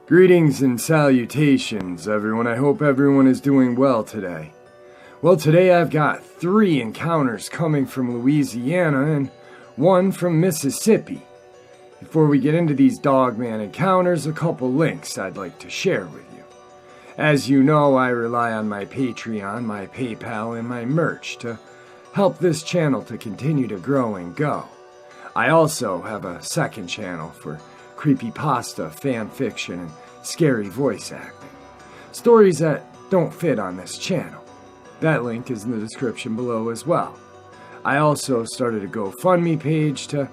Greetings and salutations, everyone. I hope everyone is doing well today. Well, today I've got 3 encounters coming from Louisiana and 1 from Mississippi. Before we get into these Dogman encounters, a couple links I'd like to share with you. As you know, I rely on my Patreon, my PayPal, and my merch to help this channel to continue to grow and go. I also have a second channel for creepypasta, fan fiction, and scary voice acting. Stories that don't fit on this channel. That link is in the description below as well. I also started a GoFundMe page to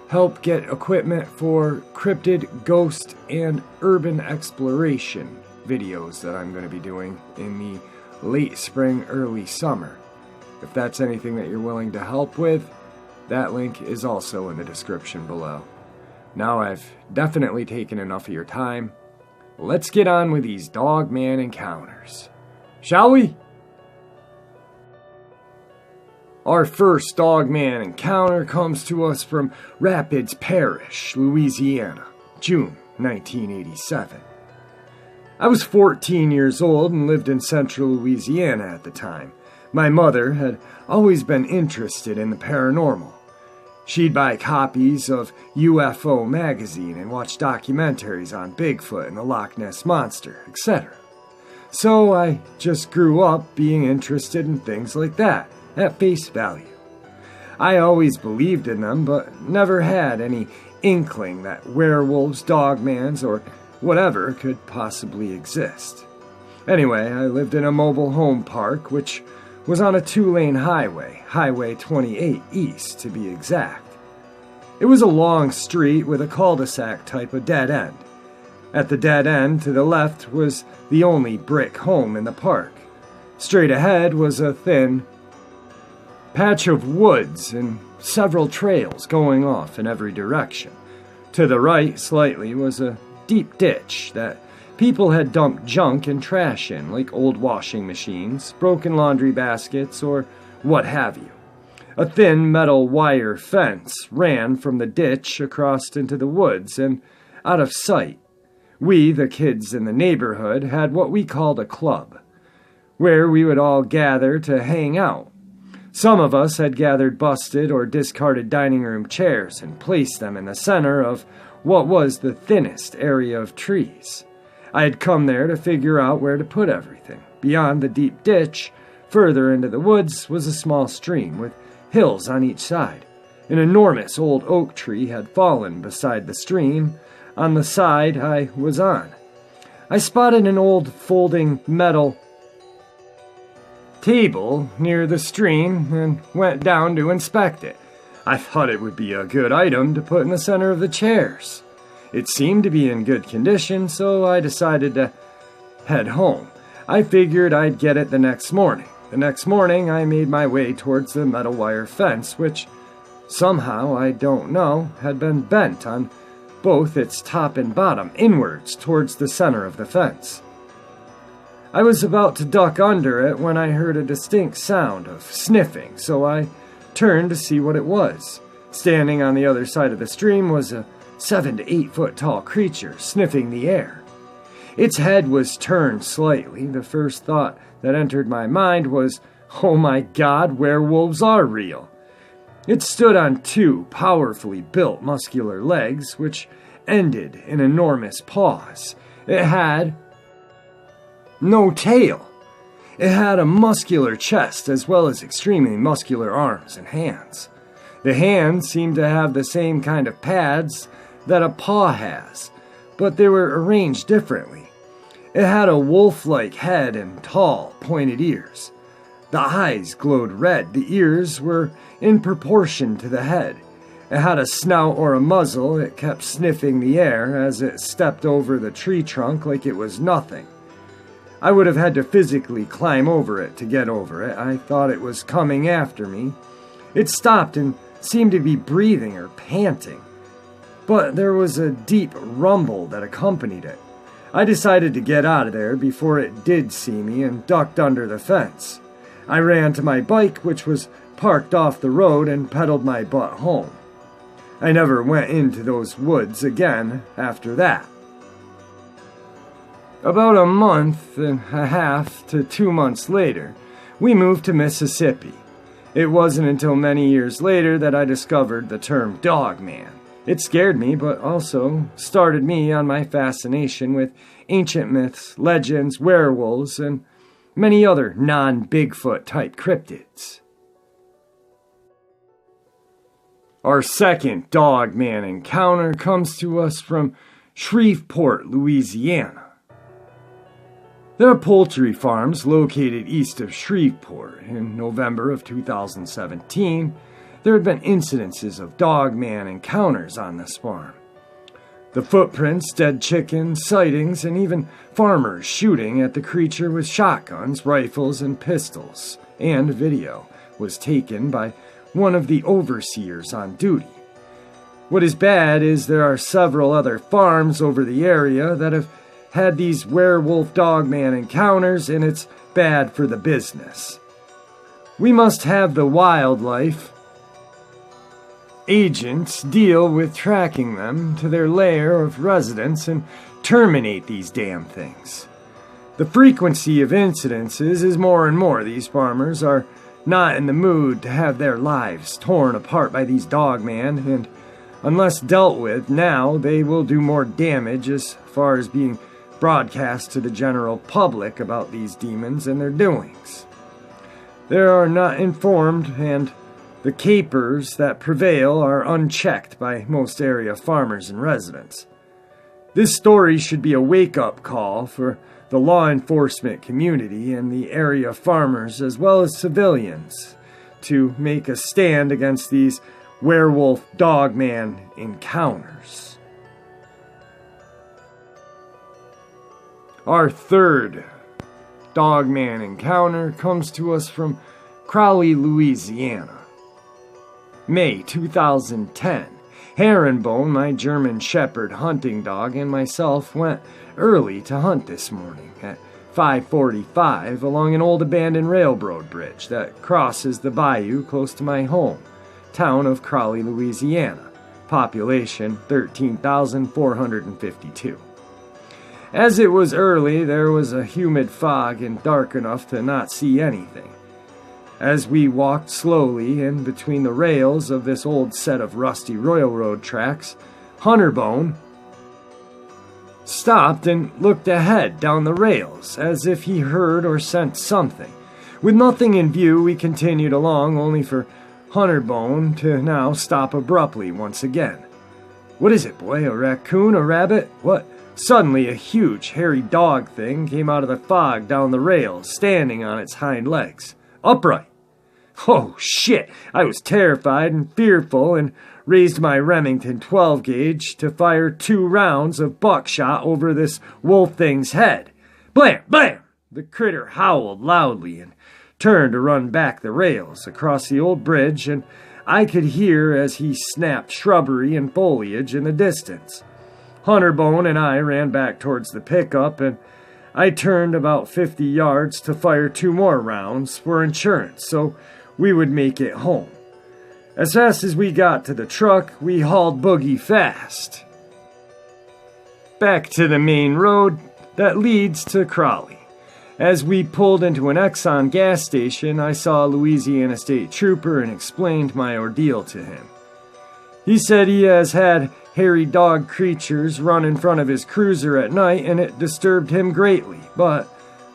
help get equipment for cryptid, ghost, and urban exploration videos that I'm going to be doing in the late spring, early summer. If that's anything that you're willing to help with, that link is also in the description below. Now I've definitely taken enough of your time. Let's get on with these Dogman encounters. Shall we? Our first Dogman encounter comes to us from Rapids Parish, Louisiana, June 1987. I was 14 years old and lived in central Louisiana at the time. My mother had always been interested in the paranormal. She'd buy copies of UFO magazine and watch documentaries on Bigfoot and the Loch Ness Monster, etc. So I just grew up being interested in things like that, at face value. I always believed in them, but never had any inkling that werewolves, dogmans, or whatever could possibly exist. Anyway, I lived in a mobile home park, which was on a 2-lane highway, Highway 28 East to be exact. It was a long street with a cul-de-sac type of dead end. At the dead end to the left was the only brick home in the park. Straight ahead was a thin patch of woods and several trails going off in every direction. To the right slightly was a deep ditch that people had dumped junk and trash in, like old washing machines, broken laundry baskets, or what have you. A thin metal wire fence ran from the ditch across into the woods and out of sight. We, the kids in the neighborhood, had what we called a club, where we would all gather to hang out. Some of us had gathered busted or discarded dining room chairs and placed them in the center of what was the thinnest area of trees. I had come there to figure out where to put everything. Beyond the deep ditch, further into the woods, was a small stream with hills on each side. An enormous old oak tree had fallen beside the stream on the side I was on. I spotted an old folding metal table near the stream and went down to inspect it. I thought it would be a good item to put in the center of the chairs. It seemed to be in good condition, so I decided to head home. I figured I'd get it the next morning. The next morning, I made my way towards the metal wire fence, which somehow, I don't know, had been bent on both its top and bottom inwards towards the center of the fence. I was about to duck under it when I heard a distinct sound of sniffing, so I turned to see what it was. Standing on the other side of the stream was a 7 to 8 foot tall creature sniffing the air. Its head was turned slightly. The first thought that entered my mind was, oh my God, werewolves are real. It stood on 2 powerfully built muscular legs, which ended in enormous paws. It had no tail. It had a muscular chest as well as extremely muscular arms and hands. The hands seemed to have the same kind of pads that a paw has, but they were arranged differently. It had a wolf-like head and tall, pointed ears. The eyes glowed red. The ears were in proportion to the head. It had a snout or a muzzle. It kept sniffing the air as it stepped over the tree trunk like it was nothing. I would have had to physically climb over it to get over it. I thought it was coming after me. It stopped and seemed to be breathing or panting, but there was a deep rumble that accompanied it. I decided to get out of there before it did see me and ducked under the fence. I ran to my bike, which was parked off the road, and pedaled my butt home. I never went into those woods again after that. About a month and a half to 2 months later, we moved to Mississippi. It wasn't until many years later that I discovered the term Dogman. It scared me, but also started me on my fascination with ancient myths, legends, werewolves, and many other non-Bigfoot type cryptids. Our second Dogman encounter comes to us from Shreveport, Louisiana. There are poultry farms located east of Shreveport. In November of 2017, there had been incidences of Dogman encounters on this farm. The footprints, dead chickens, sightings, and even farmers shooting at the creature with shotguns, rifles, and pistols, and video was taken by one of the overseers on duty. What is bad is there are several other farms over the area that have had these werewolf Dogman encounters, and it's bad for the business. We must have the wildlife agents deal with tracking them to their lair of residence and terminate these damn things. The frequency of incidences is more and more. These farmers are not in the mood to have their lives torn apart by these Dogman, and unless dealt with now, they will do more damage as far as being broadcast to the general public about these demons and their doings. They are not informed, and the capers that prevail are unchecked by most area farmers and residents. This story should be a wake-up call for the law enforcement community and the area farmers as well as civilians to make a stand against these werewolf Dogman encounters. Our third Dogman encounter comes to us from Crowley, Louisiana. May 2010. Herringbone, my German Shepherd hunting dog, and myself went early to hunt this morning at 5:45 along an old abandoned railroad bridge that crosses the bayou close to my home town of Crowley, Louisiana. Population 13,452. As it was early, there was a humid fog and dark enough to not see anything. As we walked slowly in between the rails of this old set of rusty railroad tracks, Hunterbone stopped and looked ahead down the rails as if he heard or sensed something. With nothing in view, we continued along, only for Hunterbone to now stop abruptly once again. "What is it, boy? A raccoon? A rabbit? What?" Suddenly, a huge, hairy dog thing came out of the fog down the rails, standing on its hind legs, upright. Oh, shit! I was terrified and fearful and raised my Remington 12 gauge to fire 2 rounds of buckshot over this wolf thing's head. Blam! Blam! The critter howled loudly and turned to run back the rails across the old bridge, and I could hear as he snapped shrubbery and foliage in the distance. Hunterbone and I ran back towards the pickup, and I turned about 50 yards to fire 2 more rounds for insurance so we would make it home. As fast as we got to the truck, we hauled Boogie fast back to the main road that leads to Crowley. As we pulled into an Exxon gas station, I saw a Louisiana State Trooper and explained my ordeal to him. He said he has had hairy dog creatures run in front of his cruiser at night, and it disturbed him greatly, but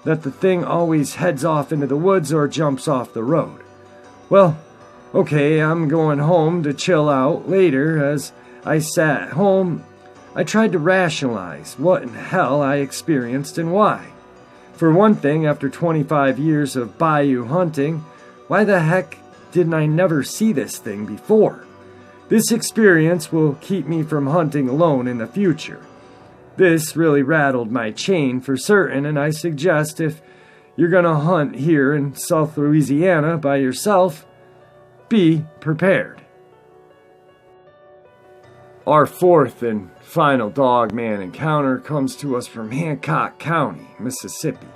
that the thing always heads off into the woods or jumps off the road. Well, okay, I'm going home to chill out later. As I sat at home, I tried to rationalize what in hell I experienced and why. For one thing, after 25 years of bayou hunting, why the heck didn't I never see this thing before? This experience will keep me from hunting alone in the future. This really rattled my chain for certain, and I suggest if you're gonna hunt here in South Louisiana by yourself, be prepared. Our fourth and final Dogman encounter comes to us from Hancock County, Mississippi.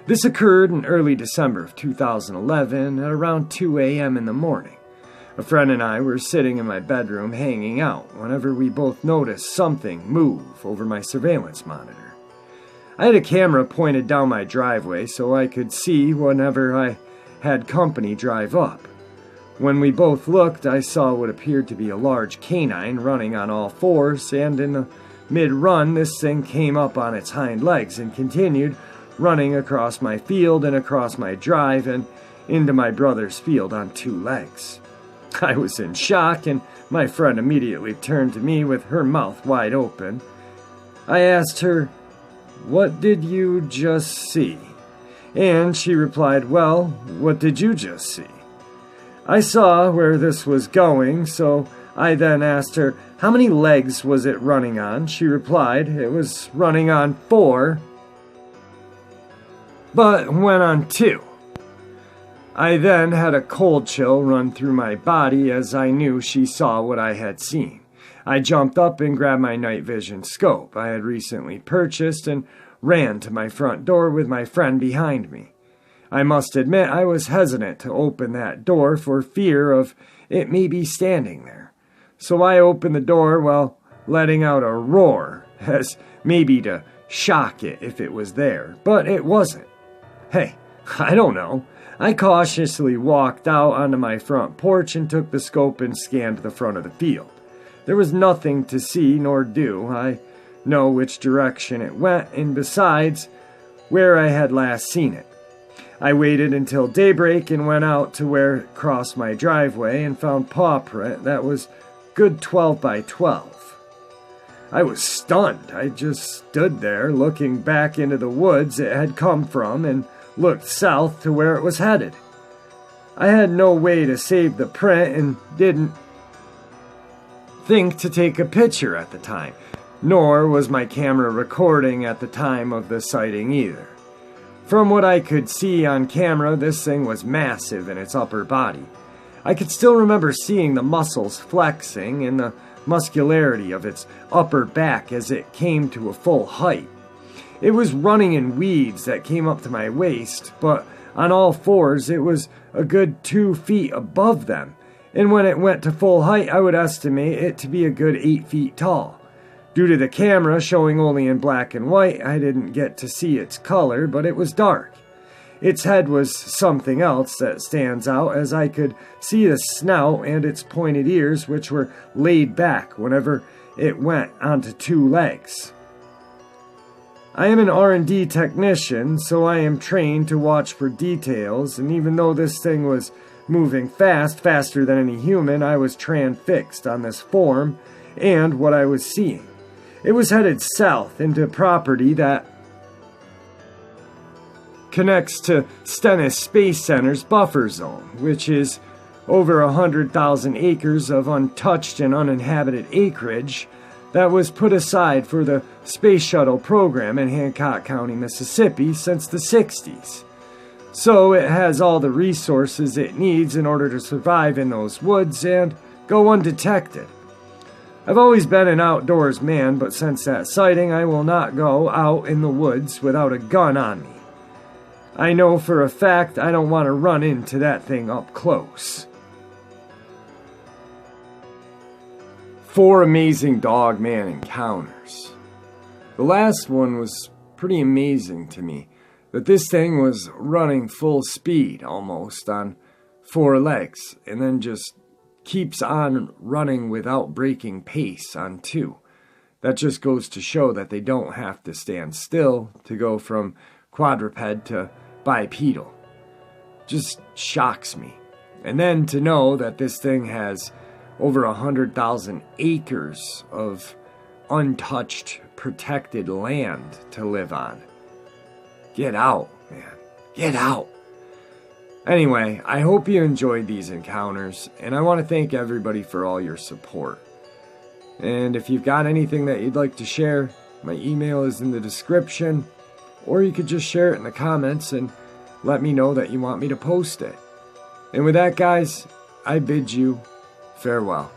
This occurred in early December of 2011 at around 2 a.m. in the morning. A friend and I were sitting in my bedroom hanging out whenever we both noticed something move over my surveillance monitor. I had a camera pointed down my driveway so I could see whenever I had company drive up. When we both looked, I saw what appeared to be a large canine running on all fours, and in the mid-run, this thing came up on its hind legs and continued running across my field and across my drive and into my brother's field on 2 legs. I was in shock, and my friend immediately turned to me with her mouth wide open. I asked her, "What did you just see?" And she replied, "Well, what did you just see?" I saw where this was going, so I then asked her, "How many legs was it running on?" She replied, "It was running on 4, but went on 2. I then had a cold chill run through my body as I knew she saw what I had seen. I jumped up and grabbed my night vision scope I had recently purchased and ran to my front door with my friend behind me. I must admit I was hesitant to open that door for fear of it maybe standing there. So I opened the door while letting out a roar, as maybe to shock it if it was there, but it wasn't. Hey, I don't know. I cautiously walked out onto my front porch and took the scope and scanned the front of the field. There was nothing to see nor do. I know which direction it went, and besides, where I had last seen it. I waited until daybreak and went out to where it crossed my driveway and found paw print that was good 12 by 12. I was stunned. I just stood there looking back into the woods it had come from and looked south to where it was headed. I had no way to save the print and didn't think to take a picture at the time, nor was my camera recording at the time of the sighting either. From what I could see on camera, this thing was massive in its upper body. I could still remember seeing the muscles flexing and the muscularity of its upper back as it came to a full height. It was running in weeds that came up to my waist, but on all fours it was a good 2 feet above them, and when it went to full height I would estimate it to be a good 8 feet tall. Due to the camera showing only in black and white, I didn't get to see its color, but it was dark. Its head was something else that stands out, as I could see the snout and its pointed ears, which were laid back whenever it went onto 2 legs. I am an R&D technician, so I am trained to watch for details, and even though this thing was moving fast, faster than any human, I was transfixed on this form and what I was seeing. It was headed south into property that connects to Stennis Space Center's buffer zone, which is over 100,000 acres of untouched and uninhabited acreage that was put aside for the Space Shuttle program in Hancock County, Mississippi since the 60s. So it has all the resources it needs in order to survive in those woods and go undetected. I've always been an outdoors man, but since that sighting, I will not go out in the woods without a gun on me. I know for a fact I don't want to run into that thing up close. 4 amazing Dogman encounters. The last one was pretty amazing to me, that this thing was running full speed almost on 4 legs, and then just keeps on running without breaking pace on 2. That just goes to show that they don't have to stand still to go from quadruped to bipedal. Just shocks me. And then to know that this thing has over 100,000 acres of untouched, protected land to live on. Get out, man. Get out. Anyway, I hope you enjoyed these encounters, and I want to thank everybody for all your support. And if you've got anything that you'd like to share, my email is in the description, or you could just share it in the comments and let me know that you want me to post it. And with that, guys, I bid you farewell.